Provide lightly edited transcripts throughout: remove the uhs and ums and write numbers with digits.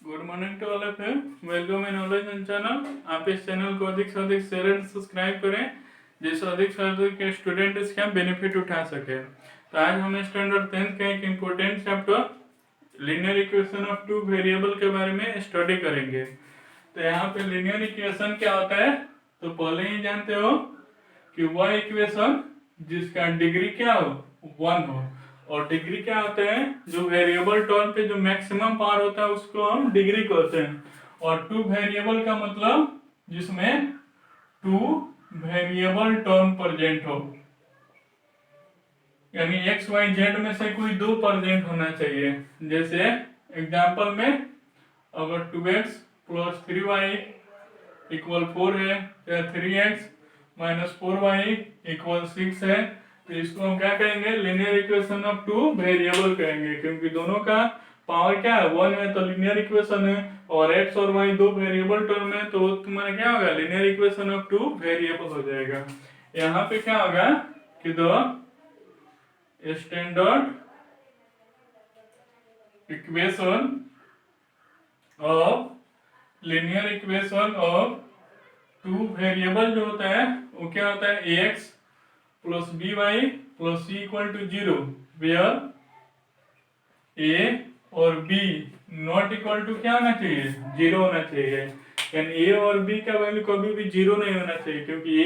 Good morning to all of you. Welcome in knowledge and channel. आप इस channel को अधिक से अधिक शेयर एंड सब्सक्राइब करें जिससे अधिक से अधिक के स्टूडेंट इसका बेनिफिट उठा सके। तो आज हम स्टैंडर्ड 10th का एक important chapter linear equation of two variable के बारे में स्टडी करेंगे। तो यहाँ पे लीनियर इक्वेशन क्या होता है तो पहले ही जानते हो कि वह इक्वेशन जिसका डिग्री क्या हो 1 हो, और डिग्री क्या होते हैं जो वेरिएबल टर्म पे जो मैक्सिमम पावर होता है उसको हम डिग्री कहते हैं। और टू वेरिएबल का मतलब जिसमें टू वेरिएबल टर्म प्रेजेंट हो, यानी एक्स वाई जेड में से कोई दो प्रेजेंट होना चाहिए। जैसे एग्जांपल में अगर 2x प्लस 3y इक्वल 4 है या 3x माइनस 4y इक्वल 6 है तो इसको हम क्या कहेंगे linear equation of two variable कहेंगे, क्योंकि दोनों का पावर क्या है 1 है तो लीनियर इक्वेशन है, और x और y दो वेरिएबल टर्म है तो तुम्हारा क्या होगा linear equation of two variable हो जाएगा। यहाँ पे क्या होगा कि the standard equation of linear equation of two variable जो होता है वो क्या होता है ax plus b y plus c equal to 0 where a और b नॉट इक्वल टू क्या होना चाहिए 0 होना चाहिए। यानी a और b का वैल्यू कभी भी 0 नहीं होना चाहिए, क्योंकि a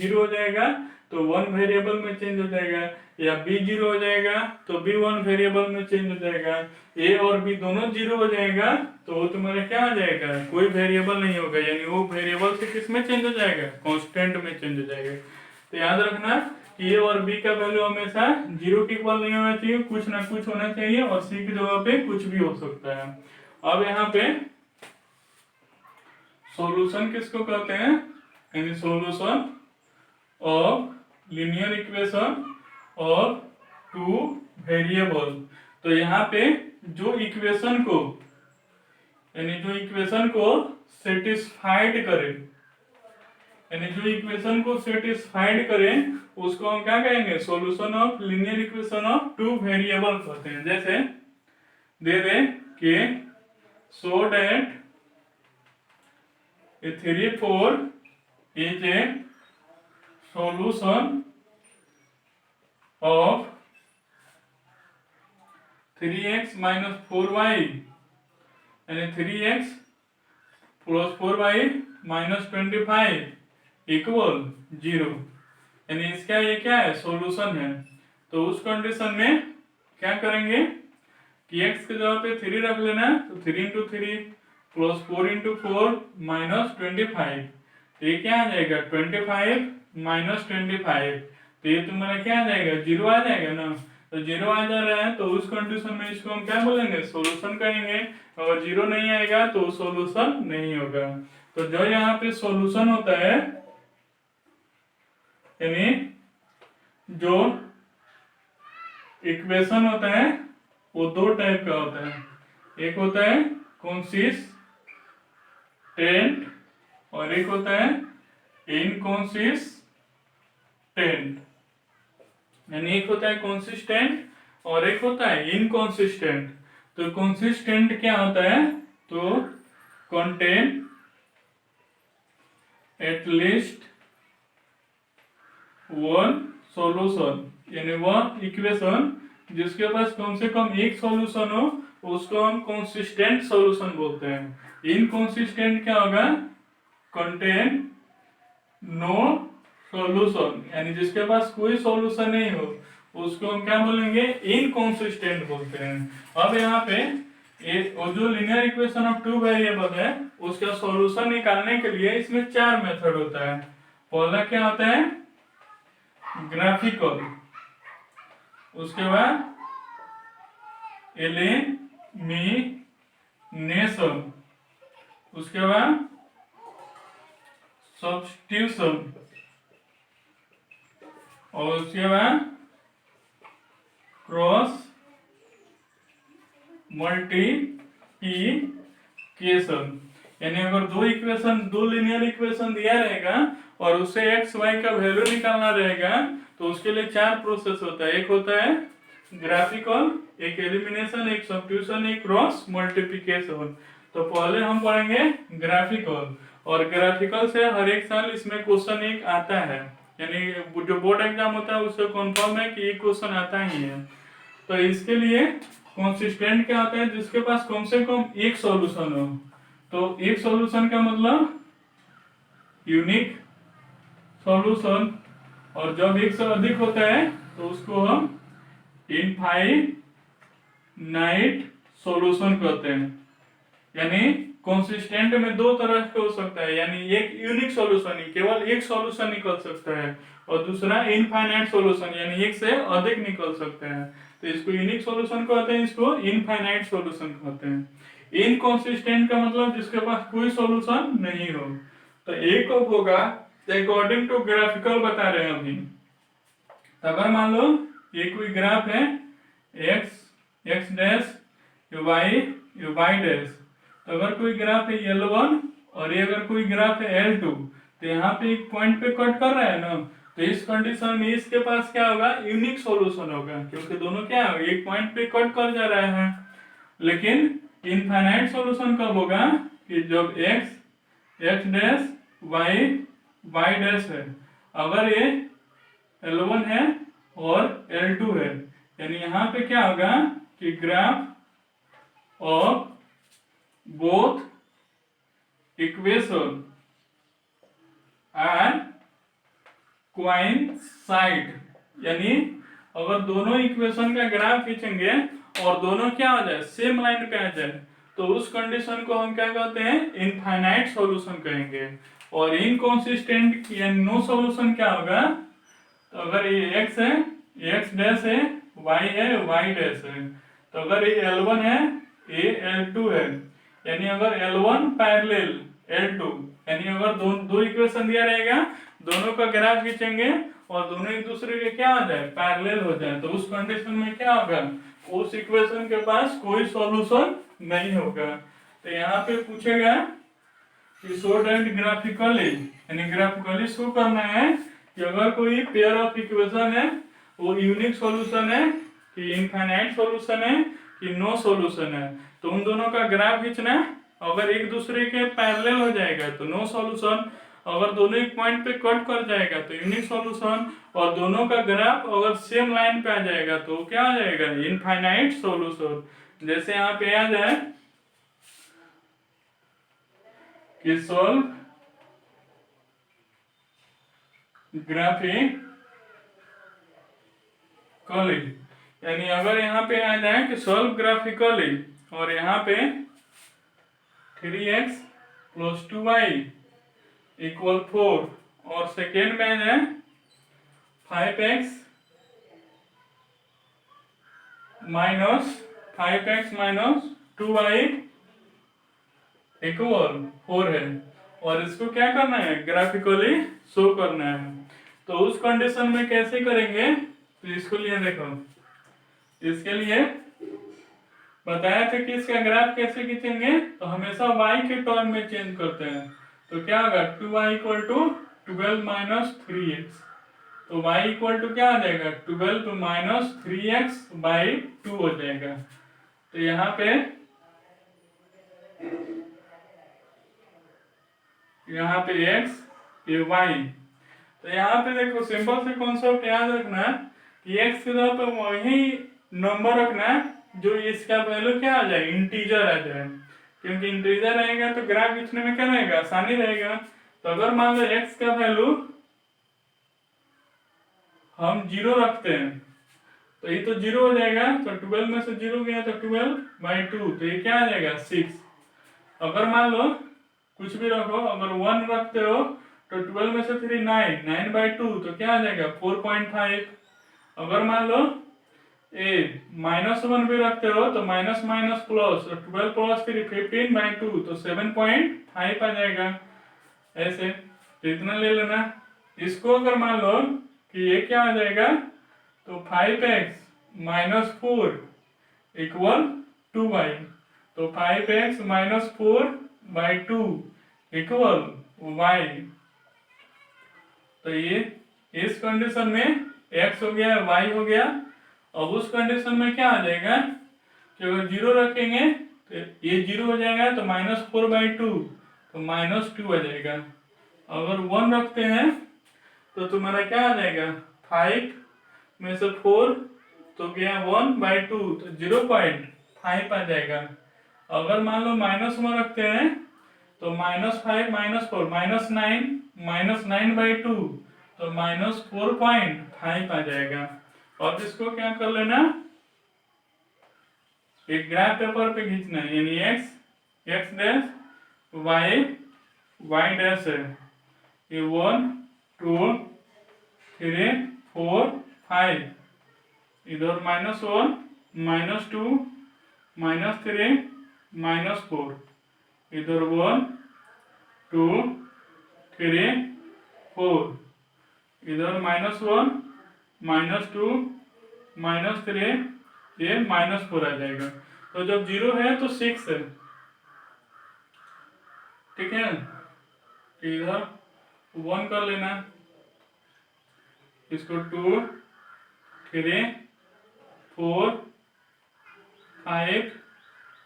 0 हो जाएगा तो 1 वेरिएबल में चेंज हो जाएगा, या b 0 हो जाएगा तो b 1 वेरिएबल में चेंज हो जाएगा। a और b दोनों 0 हो जाएगा तो वो तुम्हारा क्या हो जाएगा कोई वेरिएबल नहीं होगा, यानी वो वेरिएबल से किस में चेंज हो जाएगा कांस्टेंट में चेंज हो जाएगा। तो याद रखना कि ए और बी का वैल्यू हमेशा 0 के इक्वल नहीं होना चाहिए, कुछ ना कुछ होना चाहिए, और सी की जगह पे कुछ भी हो सकता है। अब यहाँ पे सॉल्यूशन किसको कहते हैं, यानी solution of linear equation of two variable. तो यहाँ पे जो इक्वेशन को यानी जो इक्वेशन को सेटिस्फाइड करे, यानी जो इक्वेशन को सेटिस्फाइड करें उसको हम क्या कहेंगे solution of linear equation of two variable कहते हैं। जैसे दे दे कि so that a 3 4 is a solution of 3x minus 4y, यानी 3x plus 4y minus 25 equal 0, यानी इसका ये क्या है सॉल्यूशन है। तो उस कंडीशन में क्या करेंगे कि x के जगह पे 3 रख लेना, तो 3 इंटू 3 प्लस 4 इंटू 4 माइनस 25, तो ये क्या आ जाएगा 25 माइनस 25, तो ये तुम्हारा क्या आ जाएगा 0 आ जाएगा ना। तो 0 आ जा रहा है तो उस कंडीशन में इसको हम क्या बोलेंगे सॉल्यूशन कहेंगे, और 0 नहीं आएगा तो सॉल्यूशन नहीं होगा। तो जो यहाँ पे सॉल्यूशन होता है यानी जो इक्वेशन होता है वो दो टाइप का होता है, एक होता है कंसिस्टेंट और एक होता है इनकंसिस्टेंट। यानी एक होता है कंसिस्टेंट और एक होता है इनकंसिस्टेंट। तो कंसिस्टेंट क्या होता है तो कंटेन एटलीस्ट वन सॉल्यूशन, यानी वह इक्वेशन जिसके पास कम से कम एक सॉल्यूशन हो उसको हम कंसिस्टेंट सॉल्यूशन बोलते हैं। इनकंसिस्टेंट क्या होगा कंटेन नो सॉल्यूशन, यानी जिसके पास कोई सॉल्यूशन नहीं हो उसको हम क्या बोलेंगे इनकंसिस्टेंट बोलते हैं। अब यहाँ पे जो linear equation of two variable है उसका सॉल्यूशन निकालने के लिए इसमें 4 मेथड होता है। पहला क्या होता है ग्राफिकल, उसके बाद एलिमिनेशन, उसके बाद सब्स्टिट्यूशन, और उसके बाद क्रॉस मल्टीप्लिकेशन। यानी अगर दो लीनियर इक्वेशन दिया रहेगा और उससे एक्स वाई का वैल्यू निकालना रहेगा तो उसके लिए 4 प्रोसेस होता है। एक होता है ग्राफिकल, एक एलिमिनेशन, एक सब्स्टिट्यूशन, एक क्रॉस मल्टीप्लिकेशन। तो पहले हम पढ़ेंगे ग्राफिकल, और ग्राफिकल से हर एक साल इसमें क्वेश्चन एक आता है, यानी जो बोर्ड एग्जाम होता है उससे कन्फर्म है कि ये क्वेश्चन आता ही है। तो इसके लिए कंसिस्टेंट क्या होता है, जिसके पास कम से कम एक सॉल्यूशन हो। तो एक सॉल्यूशन का मतलब यूनिक सॉल्यूशन, और जब एक से अधिक होता है तो उसको हम इनफाइनाइट सॉल्यूशन कहते हैं। यानी कंसिस्टेंट में दो तरह के हो सकता है, यानी एक यूनिक सॉल्यूशन ही केवल एक सॉल्यूशन निकल सकता है, और दूसरा इनफाइनाइट सॉल्यूशन यानी एक से अधिक निकल सकता है। तो इसको यूनिक सॉल्यूशन कहते हैं, इसको इनफाइनाइट सॉल्यूशन कहते हैं। इनकंसिस्टेंट का मतलब जिसके पास कोई सॉल्यूशन नहीं हो। तो एक कब होगा, अकॉर्डिंग टू ग्राफिकल बता रहे हैं अभी। तो अगर मान लो ये कोई ग्राफ है एक्स डैश वाई डैश, तो अगर कोई ग्राफ है L1 और ये अगर कोई ग्राफ है L2, तो यहाँ पे एक पॉइंट पे कट कर रहा है ना, तो इस कंडीशन में इसके पास क्या होगा, यूनिक सॉल्यूशन होगा, क्योंकि दोनों क्या है एक पॉइंट पे कट कर जा रहा है। लेकिन इनफाइनाइट सॉल्यूशन कब होगा, कि जब एक्स डैश वाई डैश है, अगर ये L1 है और L2 है, यानी यहाँ पे क्या होगा कि graph of both equation are coincide, यानी अगर दोनों इक्वेशन का ग्राफ खींचेंगे और दोनों क्या हो जाए, सेम लाइन पे आ जाए, तो उस कंडीशन को हम क्या कहते हैं, इनफाइनाइट सॉल्यूशन कहेंगे। और इनकंसिस्टेंट यानी नो सॉल्यूशन क्या होगा, तो अगर ये एक्स है, एक्स डैश है, वाई डैश है, तो अगर ये L1 है, ये L2 है, यानी अगर L1 पैरेलल L2, यानी अगर दो इक्वेशन दिया रहेगा, दोनों का ग्राफ खींचेंगे और दोनों एक दूसरे के क्या हो जाए, पैरेलल हो जाए, तो उस कंडीशन में क्या होगा, उस इक्वेशन के पास कोई सॉल्यूशन नहीं होगा। तो यहाँ पे पूछेगा कि शो दैट ग्राफिकली, यानी ग्राफिकली शो करना है कि अगर कोई पेयर ऑफ इक्वेशन है वो यूनिक सॉल्यूशन है कि इनफाइनाइट सॉल्यूशन है कि नो सॉल्यूशन है, तो उन दोनों का ग्राफ खींचना। अगर एक दूसरे के पैरेलल हो जाएगा तो नो सॉल्यूशन, अगर दोनों एक पॉइंट पे कट कर जाएगा तो यूनिक सॉल्यूशन, और दोनों का ग्राफ अगर सेम लाइन पे आ जाएगा तो क्या आ जाएगा, इनफाइनाइट सॉल्यूशन। जैसे यहाँ पे आ जाए कि सॉल्व ग्राफिकली, यानी अगर यहाँ पे आ जाए कि सॉल्व ग्राफिकली, और यहाँ पे 3x + 2y = 4, और सेकेंड में आ जाए 5x - 2y = 4 है, और इसको क्या करना है, ग्राफिकली शो करना है। तो उस कंडीशन में कैसे करेंगे, तो इसको लिए देखो, इसके लिए बताया था कि इसका ग्राफ कैसे खींचेंगे, तो हमेशा y के टर्म में चेंज करते हैं। तो क्या होगा, 2y = 12 - 3x, तो y = क्या आ जाएगा, 12 - 3x/2 हो जाएगा। तो यहाँ पे x, ये y, तो यहाँ पे देखो सिंपल से कॉन्सेप्ट याद रखना कि x की जगह पे वही नंबर रखना जो इसका वैल्यू क्या आ जाए, इंटीजर आ जाए, क्योंकि इंटीजर रहेगा तो ग्राफ खींचने में क्या रहेगा, आसानी रहेगा। तो अगर मान लो x का वैल्यू हम 0 रखते हैं तो ये तो 0 हो जाएगा, तो 12 में से 0 गया तो 12/2, तो ये क्या आ जाएगा, 6। अगर मान लो कुछ भी रखो, अगर 1 रखते हो तो 12 में से 3 9/2, तो क्या आ जाएगा, 4.5। अगर मान लो -1 भी रखते हो तो माइनस माइनस प्लस, 12 + 3 15/2, तो 7.5 आ जाएगा। ऐसे तो इतना ले लेना। इसको अगर मान लो कि ये क्या आ जाएगा, तो 5x - 4 = 2y, तो 5x - 4/2 = y। तो ये इस कंडीशन में x हो गया, y हो गया। अब उस कंडीशन में क्या आ जाएगा कि अगर 0 रखेंगे तो ये 0 हो जाएगा तो -4/2, तो -2 आ जाएगा। अगर 1 रखते हैं तो तुम्हारा क्या आ जाएगा, 5 में से 4 तो गया 1/2, तो 0.5 आ जाएगा। अगर मान लो -1 रखते हैं तो -5 -4 -9 -9/2, तो -4.5 आ जाएगा। और इसको क्या कर लेना, एक ग्राफ पेपर पे खींचना है, यानी x डैश, y डैश है। ये 1 2 3 4 5, इधर -1 -2 -3 -4, इधर 1 2 3 4, इधर -1 -2 -3, ये -4 आ जाएगा। तो जब 0 है तो 6 है, ठीक है। इधर 1 कर लेना, इसको 2 3 4 5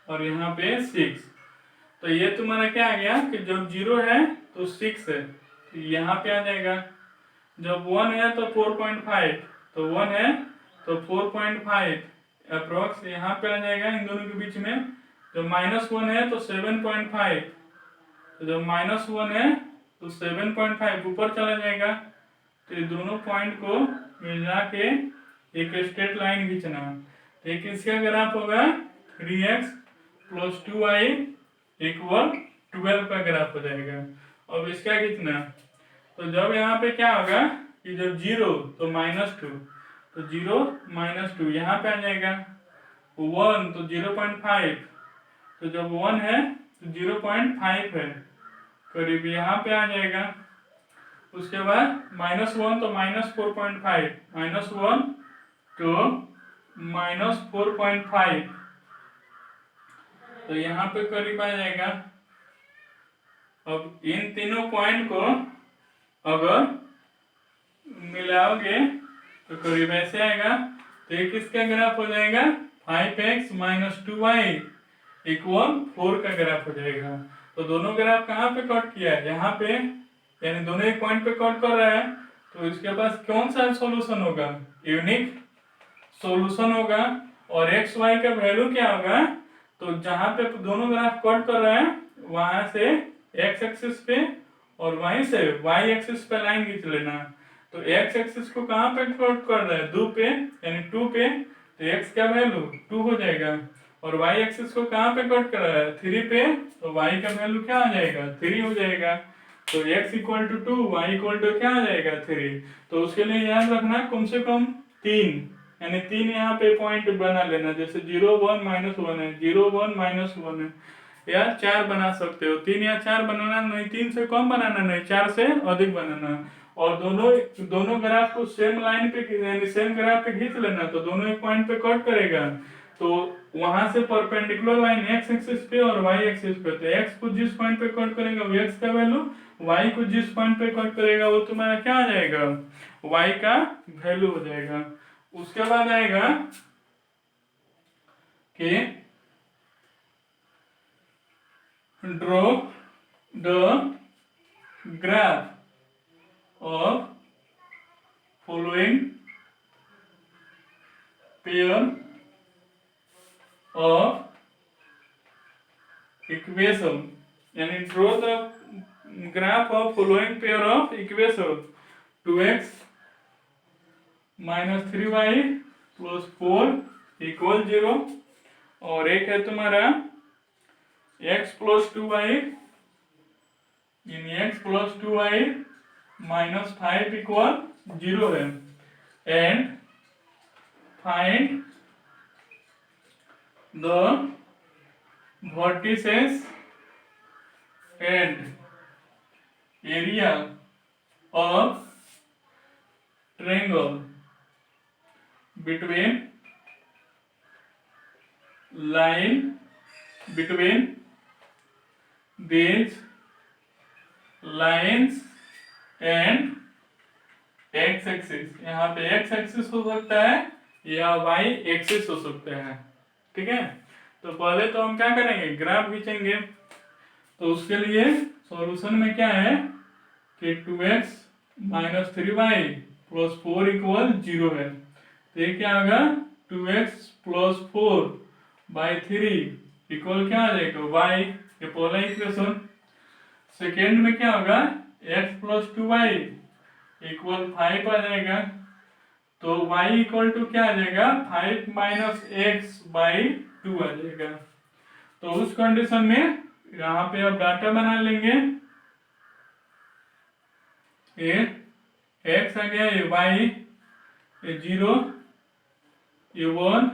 और यहाँ पे 6। तो ये तुम्हारा क्या आ गया कि जब 0 है तो 6 है, तो यहाँ पे आ जाएगा। जब 1 है तो 4.5, तो 1 है तो 4.5 अप्रोक्स यहाँ पे आ जाएगा। इन दोनों के बीच में जब -1 है तो 7.5, तो जब -1 है तो 7.5 ऊपर चला जाएगा। तो ये दोनों पॉइंट को मिला के एक स्ट्रेट लाइन खींचना। तो एक इसका ग्राफ होगा 3x + 2y = 12 का ग्राफ हो जाएगा। अब इसका खींचना, तो जब यहाँ पे क्या होगा कि जब 0 तो -2, तो 0 -2 यहाँ पे आ जाएगा। 1 तो 0.5, तो जब 1 है तो 0.5 है, करीब यहाँ पे आ जाएगा। उसके बाद -1 तो -4.5, -1 तो -4.5, तो यहाँ पे करीब आ जाएगा। अब इन तीनों पॉइंट को अगर मिलाओगे तो करीब ऐसे आएगा। तो एक इसका ग्राफ हो जाएगा 5x - 2y = 4 का ग्राफ हो जाएगा। तो दोनों ग्राफ कहाँ पे कट किया है, यहाँ पे, यानी दोनों एक पॉइंट पे कट कर रहा है। तो इसके पास कौन सा सॉल्यूशन होगा, यूनिक सॉल्यूशन होगा। और एक्स वाई का वैल्यू क्या होगा, तो जहाँ पे दोनों ग्राफ कट कर रहे हैं वहां से एक्स एक्सिस पे और वहीं से वाई एक्सिस पे लाइन खींच लेना। तो एक्स एक्सिस को कहाँ पे कट कर रहा है, 2 पे, यानी 2 पे, तो एक्स का वैल्यू 2 हो जाएगा। और वाई एक्सिस को कहाँ पे कट कर रहा है, 3 पे, तो वाई का वैल्यू क्या आ जाएगा, 3 हो जाएगा। तो x = 2, y = क्या आ जाएगा, 3। तो उसके लिए याद रखना कम से कम 3, यानी 3 यहाँ पे पॉइंट बना लेना। जैसे 0 1 -1 है, 0 1 -1 है, या 4 बना सकते हो। 3 या 4 बनाना नहीं, 3 से कम बनाना नहीं, 4 से अधिक बनाना। और दोनों ग्राफ को सेम लाइन पे, यानी सेम ग्राफ पे खींच लेना, तो दोनों एक पॉइंट पे कट करेगा। तो वहां से परपेंडिकुलर लाइन x एक्सिस पे और y एक्सिस पे, तो x को जिस पॉइंट पे कट करेगा वो x का वैल्यू, y को जिस पॉइंट पे कट करेगा वो तुम्हारा क्या आ जाएगा, y का वैल्यू हो जाएगा। उसके बाद आएगा कि draw the graph of following pair of equation, यानी draw the graph of following pair of equation 2x - 3y + 4 = 0, और एक है तुम्हारा x + 2y, यानी x + 2y - 5 = 0 है। And find the vertices and area of triangle between these lines and x axis. यहाँ पे x axis हो सकता है या y एक्सिस हो सकता है, ठीक है। तो पहले तो हम क्या करेंगे, ग्राफ खींचेंगे। तो उसके लिए सॉल्यूशन में क्या है कि 2x minus 3y plus 4 equal 0 है। तो ये क्या होगा, 2x प्लस 4 बाई 3 इक्वल क्या आ जाएगा y, ये पहला इक्वेशन। सेकेंड में क्या होगा, x प्लस 2y इक्वल 5 आ जाएगा। तो y इक्वल टू क्या आ जाएगा, 5 माइनस एक्स बाई 2 आ जाएगा। तो उस कंडीशन में यहाँ पे अब डाटा बना लेंगे, ये x आ गया, ये y, ये 0, ये 1,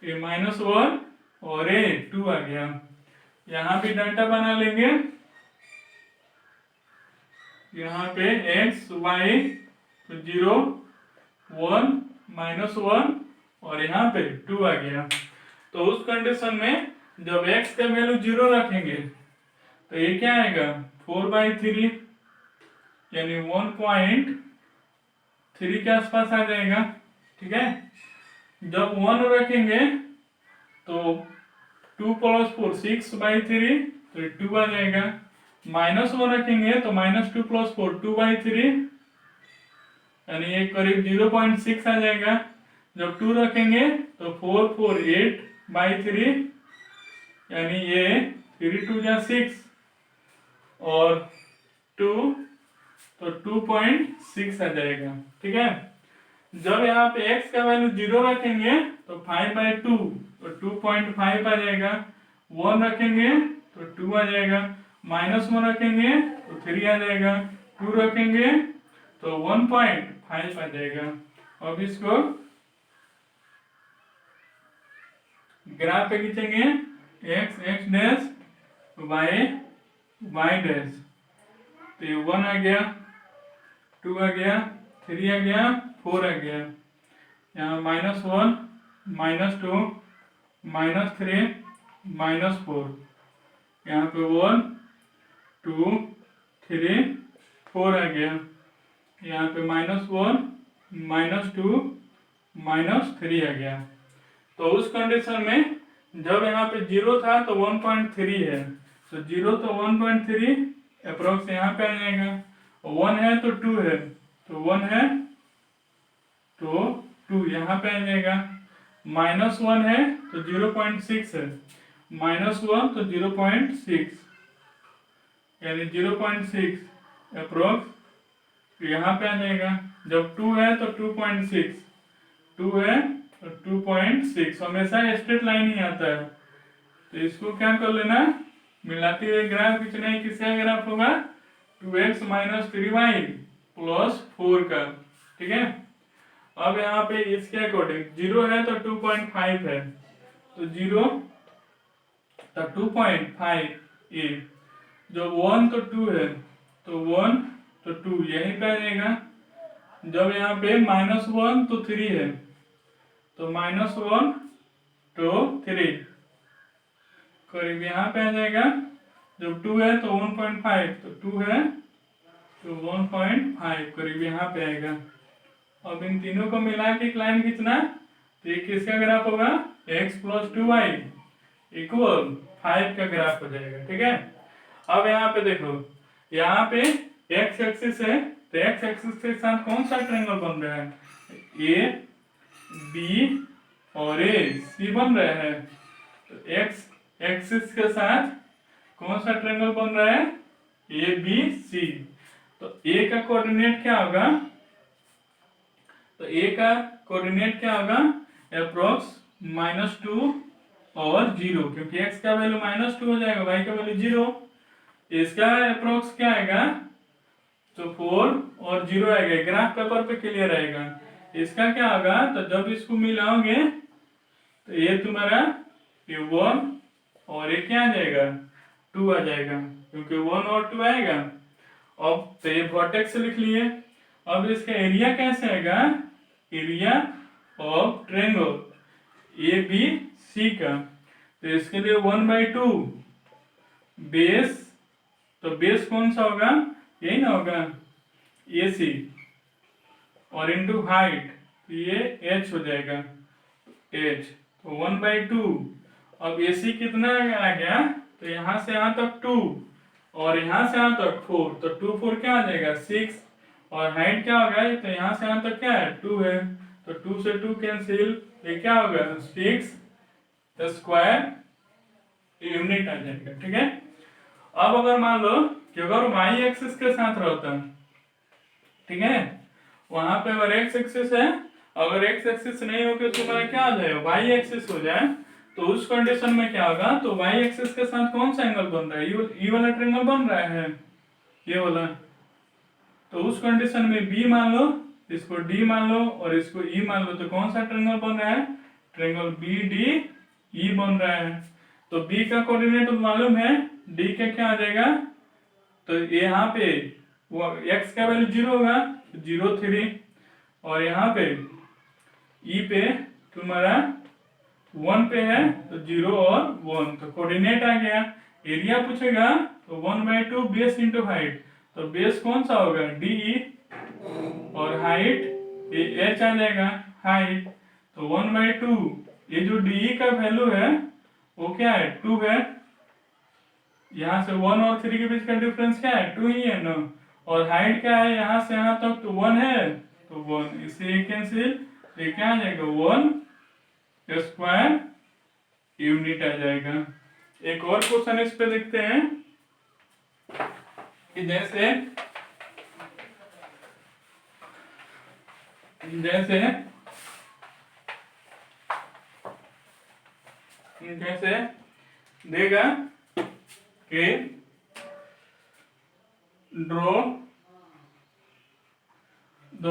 ये -1 और ये 2 आ गया। यहाँ भी डाटा बना लेंगे, यहाँ पे x y 0 1 -1 और यहाँ पे 2 आ गया। तो उस कंडीशन में जब x का वैल्यू 0 रखेंगे तो ये क्या आएगा, 4/3 यानी 1.3 के आसपास आ जाएगा। ठीक है, जब 1 रखेंगे तो 2 + 4 6/3 तो 2 आ जाएगा। -1 रखेंगे तो -2 + 4 2/3 यानी ये करीब 0.6 आ जाएगा। जब 2 रखेंगे तो 4 4 8/3 यानी ये 3 2 या 6 और 2 तो 2.6 आ जाएगा। ठीक है, जब यहाँ पे x का वैल्यू 0 रखेंगे तो 5/2 तो 2.5 आ जाएगा। 1 रखेंगे तो 2 आ जाएगा। -1 रखेंगे तो 3 आ जाएगा। 2 रखेंगे तो 1.5 आ जाएगा। अब इसको ग्राफ पे खींचेंगे, x x dash y y dash. तो ये 1 आ गया, 2 आ गया, 3 आ गया, 4 आ गया। यहाँ -1 -2 -3 -4, यहाँ पे 1 2 3 4 आ गया। यहाँ पे -1 -2 -3 आ गया। तो उस कंडीशन में जब यहाँ पे 0 था तो 1.3 है, तो 0 तो 1.3 अप्रोक्स यहाँ पे आ जाएगा। 1 है तो 2 है, तो 1 है तो 2 यहाँ पे आ जाएगा। -1 है तो 0.6 है, -1 तो 0.6 यानी 0.6 अप्रोक्स यहाँ पे आ जाएगा। जब 2 है तो 2.6, 2 है तो 2.6, हमेशा स्ट्रेट लाइन ही आता है। तो इसको क्या कर लेना, मिलाते हुए ग्राफ खींचना है। किसका ग्राफ होगा, 2x - 3y + 4 का। ठीक है, अब यहाँ पे इसके अकॉर्डिंग 0 है तो 2.5 है, तो 0 तो 2.5 ये, जब 1 तो 2 है तो 1 तो 2 यहीं पे आ जाएगा। जब यहाँ पे -1 तो 3 है, तो -1 तो 3 करीब यहाँ पे आ जाएगा। जब 2 है तो 1.5 तो 2 है तो 1.5 करीब यहाँ पे आएगा। अब इन तीनों को मिला के एक लाइन खींचना, तो ये किसका ग्राफ होगा, x + 2y = 5 का ग्राफ हो जाएगा। ठीक है, अब यहाँ पे देखो, यहाँ पे x एक्सिस है तो x एक्सिस के साथ कौन सा ट्रायंगल बन रहा है, ए बी और ए सी बन रहा है। तो x एक्सिस के साथ कौन सा ट्रायंगल बन रहा है, ए बी सी। तो ए का कोऑर्डिनेट क्या होगा, तो ए का कोऑर्डिनेट क्या होगा, अप्रोक्स -2 और 0, क्योंकि x का वैल्यू -2 हो जाएगा, y का वैल्यू 0। इसका अप्रोक्स क्या आएगा, तो 4 और 0 आएगा। ग्राफ पेपर पे क्लियर आएगा। इसका क्या होगा, तो जब इसको मिलाओगे तो ये तुम्हारा ये 1 और ये क्या आ जाएगा, 2 आ जाएगा, क्योंकि 1 और 2 आएगा। अब तो ये वर्टेक्स लिख लिए। अब इसका एरिया कैसे आएगा, area of triangle A B C का। तो इसके लिए 1/2 बेस, तो बेस कौन सा होगा, यही ना होगा ए सी, और इनटू हाइट, तो ये h हो जाएगा, h। तो 1/2 अब AC कितना आ गया, तो यहाँ से यहाँ तक 2 और यहाँ से यहाँ तक 4, तो 2 4 क्या आ जाएगा 6, और हाइट क्या होगा, तो यहाँ से यहाँ तक क्या है 2 है, तो 2 से 2 कैंसिल, ये क्या होगा 6 स्क्वायर यूनिट आ जाएगा। ठीक है, अब अगर मान लो कि अगर y एक्सिस के साथ रहता, ठीक है, वहां पे अगर x एक्सिस है, अगर x एक्सिस नहीं हो के तुम्हारा क्या आ जाए y एक्सिस हो जाए, तो उस कंडीशन में क्या होगा, तो y एक्सिस के साथ कौन सा एंगल बन रहा है, ये वाला ट्रायंगल बन रहा है, ये वाला, तो उस कंडीशन में b मान लो, इसको d मान लो और इसको e मान लो, तो कौन सा ट्रायंगल बन रहा है, ट्रायंगल BDE बन रहा है। तो b का कोऑर्डिनेट मालूम है, d का क्या आ जाएगा, तो यहाँ पे वो x का वैल्यू 0 होगा, 0 3, और यहाँ पे e पे तुम्हारा 1 पे है, तो 0 और 1, तो कोऑर्डिनेट आ गया। एरिया पूछेगा तो 1/2 बेस इंटू हाइट, तो बेस कौन सा होगा DE, और हाइट ये h आ जाएगा हाइट, तो 1/2, ये जो DE का वैल्यू है वो क्या है 2 है, यहाँ से 1 और 3 के बीच का डिफरेंस क्या है 2 ही है ना, और हाइट क्या है यहाँ से यहाँ तक तो 1 है, तो 1, इससे कैंसिल, ये क्या आ जाएगा 1 स्क्वायर यूनिट आ जाएगा। एक और क्वेश्चन इस पे देखते हैं कि जैसे देगा कि draw the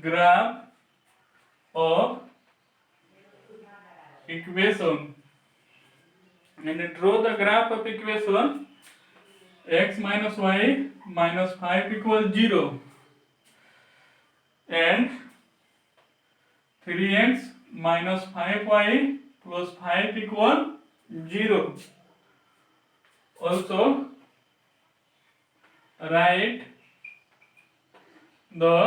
graph of equation and draw the graph of equation x minus y minus 5 equals 0 and 3x minus 5y plus 5 equal 0. Also write the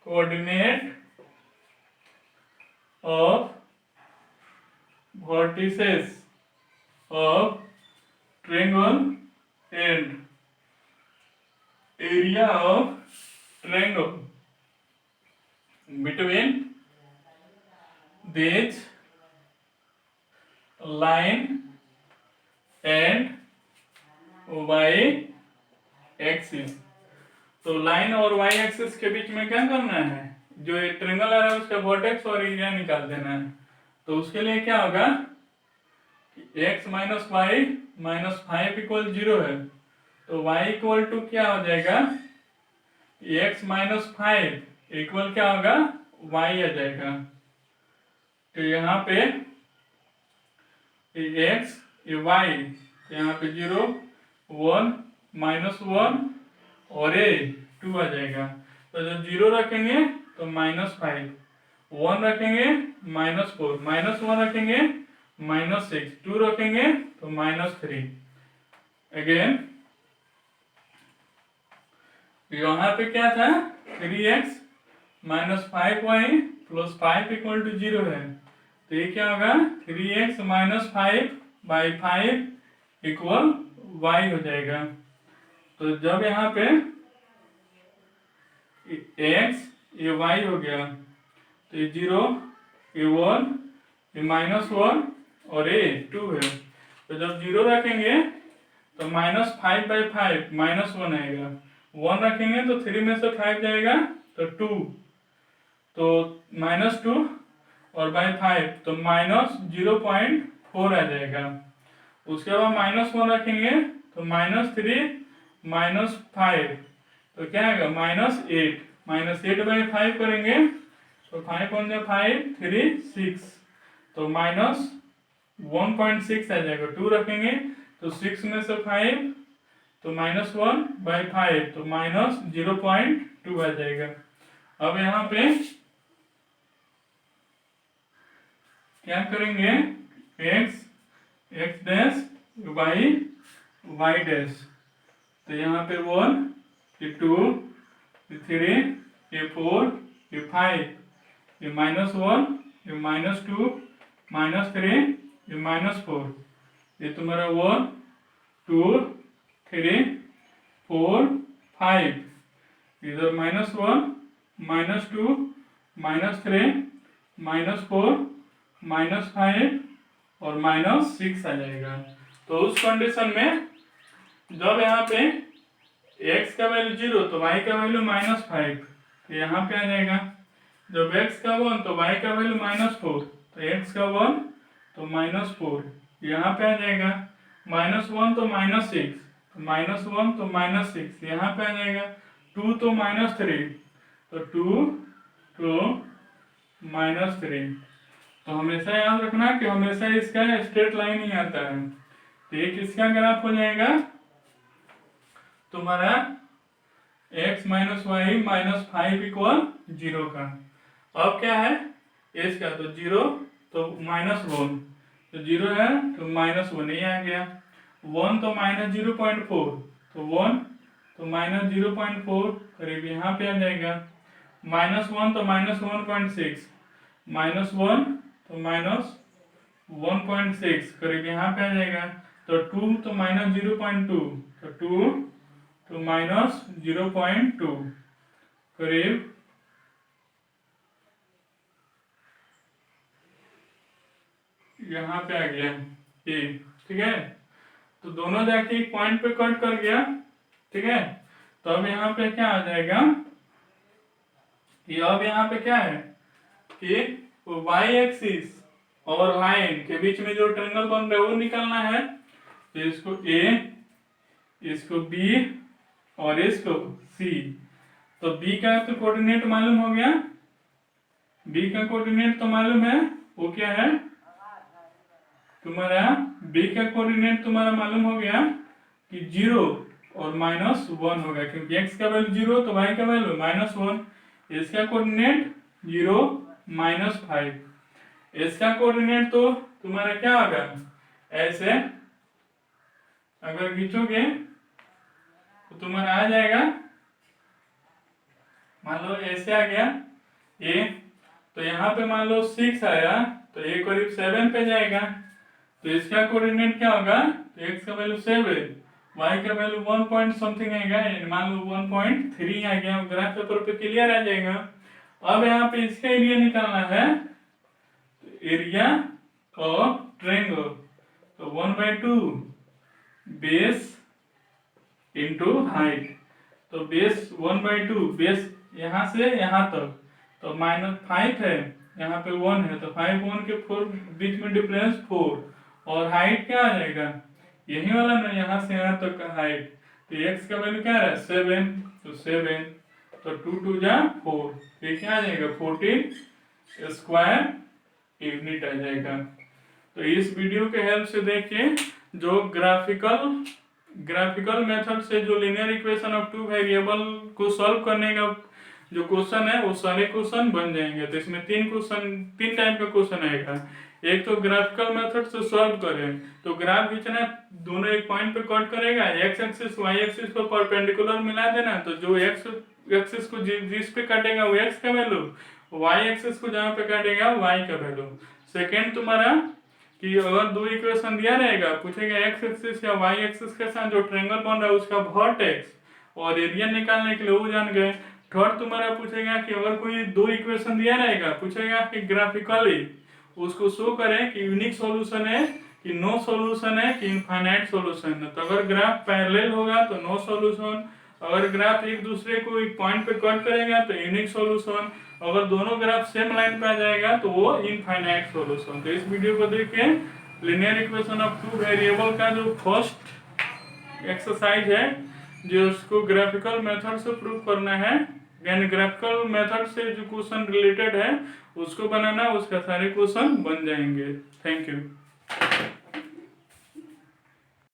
coordinate of vertices of triangle and area of triangle between this line and y axis। तो line और y axis के बीच में क्या करना है, जो ये triangle आ रहा है उसका वर्टेक्स और एरिया निकाल देना है। तो उसके लिए क्या होगा, x minus y minus 5 equal 0 है, तो y इक्वल टू क्या हो जाएगा, x माइनस 5 इक्वल क्या होगा y आ जाएगा। तो यहाँ पे ये x ये y, तो यहाँ पे 0 1 माइनस 1 और ये 2 आ जाएगा। तो जब 0 रखेंगे तो -5, 1 रखेंगे -4, -1 रखेंगे -6, 2 रखेंगे तो -3। अगेन यहाँ पे क्या था 3x minus 5y plus 5 equal to 0 है, तो ये क्या होगा 3x माइनस 5/5 इक्वल y हो जाएगा। तो जब यहाँ पे x ये y हो गया, तो ये 0 ये 1 ये -1 और ये 2 है, तो जब 0 रखेंगे तो -5/5 -1 आएगा, 1 रखेंगे तो 3 में से 5 जाएगा तो 2, तो -2 और बाई 5 तो -0.4 आ जाएगा। उसके बाद -1 रखेंगे तो -3 -5 तो क्या आएगा -8, -8/5 करेंगे तो 5 1 जा 5 3 6, तो -1.6 आ जाएगा। 2 रखेंगे तो 6 में से 5 तो -1/5 तो -0.2 आ जाएगा। अब यहाँ पे क्या करेंगे x डैश y डैश, तो यहाँ पे 1 ये 2 ये 3 ये 4 ये 5 ये -1 ये -2 -3, ये -4, ये तुम्हारा 1 2 3 4 5, इधर -1 -2 -3 -4 -5 और -6 आ जाएगा। तो उस कंडीशन में जब यहाँ पे x का वैल्यू 0 तो y का वैल्यू -5, तो यहाँ पे आ जाएगा। जब x का 1 तो y का वैल्यू -4, तो x का 1 तो -4, यहाँ पे आ जाएगा। -1 तो -6, तो -1 तो -6, यहाँ पे आ जाएगा। 2 तो -3, तो 2 तो -3। तो हमेशा याद रखना कि हमेशा इसका स्ट्रेट लाइन ही आता है। तो ये किसका ग्राफ हो जाएगा? तुम्हारा x - y -5 = 0 का। अब क्या है इसका? तो 0 तो -1, तो 0 है तो -1 ही आ गया। 1 तो -0.4, तो 1 तो -0.4 करीब यहाँ पे आ जाएगा। -1 तो -1.6, -1 तो -1.6 करीब यहाँ पे आ जाएगा। तो 2 तो -0.2, तो 2 तो -0.2 करीब यहाँ पे आ गया ये, ठीक है। तो दोनों जाके एक पॉइंट पे कट कर गया, ठीक है। तो अब यहाँ पे क्या आ जाएगा कि अब यहाँ पे क्या है कि y एक्सिस और लाइन के बीच में जो ट्रायंगल बन रहा है वो निकालना है। तो इसको a, इसको b और इसको c। तो b का तो कोऑर्डिनेट मालूम हो गया, b का कोऑर्डिनेट तो मालूम है, वो क्या है तुम्हारा b का कोऑर्डिनेट तुम्हारा मालूम हो गया कि 0 और -1 होगा, क्योंकि x का वैल्यू 0 तो y का वैल्यू -1। इसका कोऑर्डिनेट 0 -5, इसका कोऑर्डिनेट तो तुम्हारा क्या होगा, ऐसे अगर खींचोगे तो तुम्हारा आ जाएगा, मान लो ऐसे आ गया a, तो यहाँ पे मान लो 6 आया तो a करीब 7 पे जाएगा। तो इसका कोऑर्डिनेट क्या होगा? तो x का वैल्यू 7, y का वैल्यू 1 पॉइंट समथिंग आएगा, मान लो 1.3 आ गया। ग्राफ पेपर पे क्लियर आ जाएगा। अब यहाँ पे इसका एरिया निकालना है, एरिया ऑफ ट्रायंगल, तो 1/2 बेस इंटू हाइट। तो बेस 1/2, बेस यहाँ से यहाँ तक तो -5 है, यहाँ पे 1 है, तो 5 1 के 4 बीच में डिफरेंस 4, और हाइट क्या आ जाएगा यही वाला ना, यहाँ से यहाँ तक का हाइट। तो x का वैल्यू क्या है 7, तो 7 तो 2 2 जा 4, ये क्या आ जाएगा 14 स्क्वायर यूनिट आ जाएगा। तो इस वीडियो के हेल्प से देखिए जो ग्राफिकल मेथड से जो लीनियर इक्वेशन ऑफ 2 वेरिएबल को सॉल्व करने का जो क्वेश्चन है वो सारे क्वेश्चन बन जाएंगे। तो इसमें 3 टाइप का क्वेश्चन आएगा। एक तो ग्राफिकल मेथड से सॉल्व करें, तो ग्राफ खींचना, दोनों एक पॉइंट पे कट करेगा, x एक्सिस y एक्सिस पर परपेंडिकुलर मिला देना, तो जो x एक्सिस को जिस पे काटेगा वो x का वैल्यू, y एक्सिस को जहाँ पे काटेगा y का वैल्यू। सेकेंड तुम्हारा कि अगर दो इक्वेशन दिया रहेगा, पूछेगा x एक्सिस या y एक्सिस के साथ जो ट्रायंगल बन रहा है उसका वर्टेक्स और एरिया निकालने के लिए वो जान गए। थर्ड तुम्हारा पूछेगा कि अगर कोई दो इक्वेशन दिया रहेगा, पूछेगा कि ग्राफिकली उसको शो करें कि यूनिक सॉल्यूशन है कि नो सॉल्यूशन है कि इनफाइनाइट सॉल्यूशन है। तो अगर ग्राफ पैरेलल होगा तो नो सॉल्यूशन, अगर ग्राफ एक दूसरे को एक पॉइंट पे कट करेगा तो यूनिक सॉल्यूशन, अगर दोनों ग्राफ सेम लाइन पे आ जाएगा तो वो इनफाइनाइट सॉल्यूशन। तो इस वीडियो को देखिए लीनियर इक्वेशन ऑफ 2 वेरिएबल का जो फर्स्ट एक्सरसाइज है जो उसको ग्राफिकल मेथड से प्रूव करना है, यानी ग्राफिकल मेथड से जो क्वेश्चन रिलेटेड है उसको बनाना, उसका सारे क्वेश्चन बन जाएंगे। Thank you.